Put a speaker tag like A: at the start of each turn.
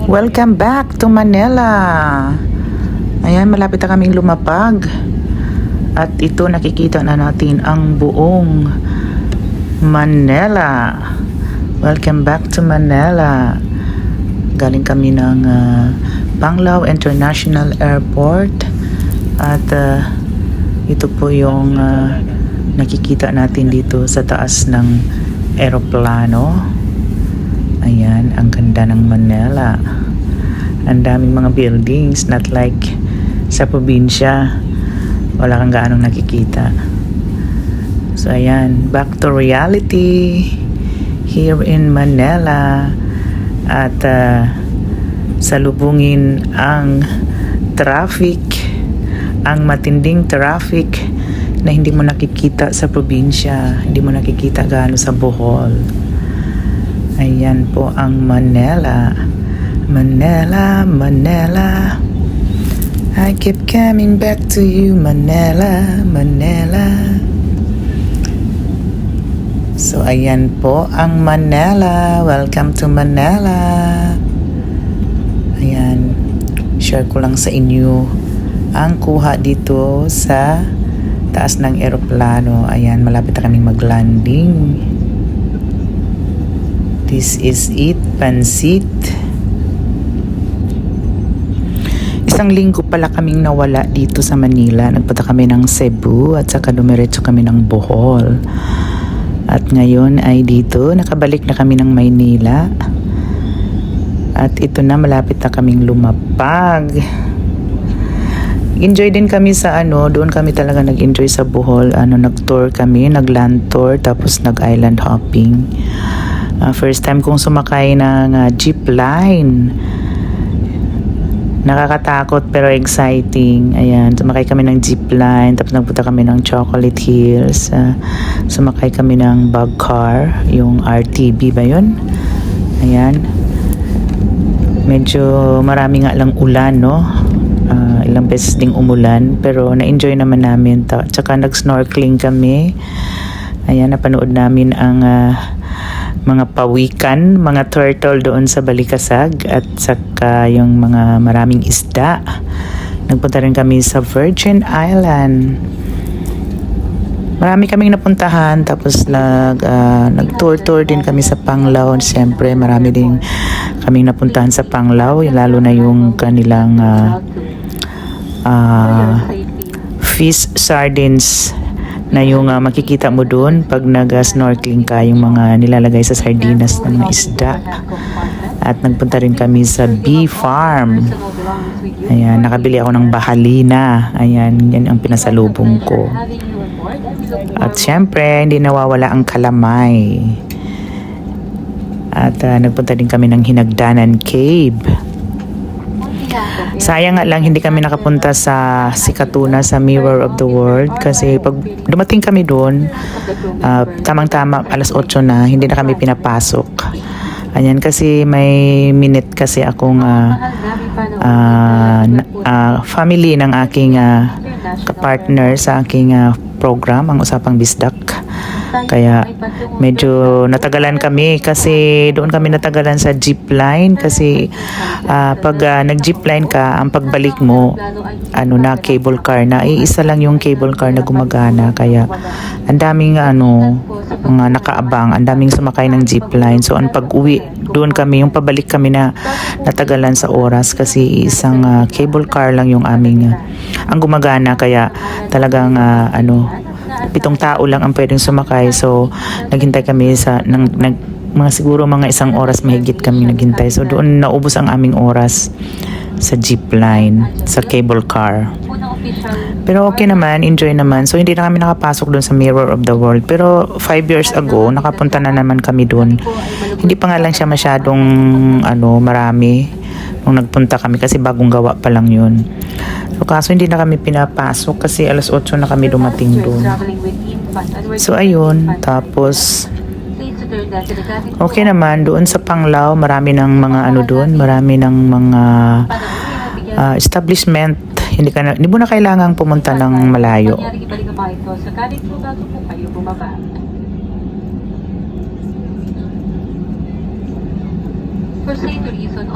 A: Welcome back to Manila. Ayan, malapit na kaming lumapag. At ito nakikita na natin ang buong Manila. Welcome back to Manila. Galing kami ng Panglao International Airport. At ito po yung nakikita natin dito sa taas ng eroplano. Ayan, ang ganda ng Manila. Ang daming mga buildings, not like sa probinsya. Wala kang gaanong nakikita. So ayan, back to reality here in Manila. At salubungin ang traffic, ang matinding traffic na hindi mo nakikita sa probinsya, hindi mo nakikita gaano sa Bohol. Ayan po ang Manila. Manila, Manila. I keep coming back to you, Manila, Manila. So ayan po ang Manila. Welcome to Manila. Ayan. Share ko lang sa inyo ang kuha dito sa taas ng eroplano. Ayan, malapit na kaming mag-landing. This is it, Pansit. Isang linggo pala kaming nawala dito sa Manila. Nagpunta kami ng Cebu at saka dumiretso kami ng Bohol. At ngayon ay dito, nakabalik na kami ng Maynila. At ito na, malapit na kaming lumapag. Enjoy din kami sa doon kami talaga nag-enjoy sa Bohol. Nag-tour kami, nag-land tour, tapos nag-island hopping. First time kong sumakay ng jeep line. Nakakatakot pero exciting. Ayan, sumakay kami ng jeep line, tapos nagpunta kami ng Chocolate Hills. Sumakay kami ng bug car, yung RTB ba yun? Ayan. Medyo marami nga lang ulan, no? Ilang beses ding umulan, pero na-enjoy naman namin. Tsaka nag-snorkeling kami. Ayan, napanood namin ang mga pawikan, mga turtle doon sa Balikasag at saka yung mga maraming isda. Nagpunta rin kami sa Virgin Island. Marami kaming napuntahan, tapos nag-tour din kami sa Panglao. Siyempre, marami din kaming napuntahan sa Panglao, lalo na yung kanilang fish sardines na yung makikita mo doon pag nag-snorkeling ka, yung mga nilalagay sa sardinas ng mga isda. At nagpunta rin kami sa bee farm. Ayan, nakabili ako ng bahalina. Ayan, yan ang pinasalubong ko. At syempre, hindi nawawala ang kalamay. At nagpunta din kami ng Hinagdanan Cave. Sayang nga lang hindi kami nakapunta sa Sikatuna, sa Mirror of the World, kasi pag dumating kami doon, tamang-tama alas 8 na, hindi na kami pinapasok. Ayan, kasi may minute kasi akong family ng aking kapartner sa aking program, ang Usapang Bisdak. Kaya medyo natagalan kami kasi doon kami natagalan sa jeep line kasi pag nag-jeep line ka, ang pagbalik mo na cable car na, isa lang yung cable car na gumagana, kaya ang daming mga nakaabang, ang daming sumakay ng jeep line. So ang pag-uwi doon kami, yung pabalik kami na natagalan sa oras kasi isang cable car lang yung aming ang gumagana, kaya talagang 7 tao lang ang pwedeng sumakay. So naghintay kami sa mga siguro mga 1 oras mahigit kami naghintay. So doon naubos ang aming oras sa jeep line, sa cable car. Pero okay naman, enjoy naman. So hindi na kami nakapasok doon sa Mirror of the World. Pero 5 years ago, nakapunta na naman kami doon. Hindi pa nga lang siya masyadong marami nung nagpunta kami kasi bagong gawa pa lang yun. So kaso hindi na kami pinapasok kasi alas 8 na kami dumating doon. So ayun, tapos okay naman doon sa Panglao, marami ng mga doon, marami ng mga establishment. Hindi mo na kailangang pumunta ng malayo. For safety reason,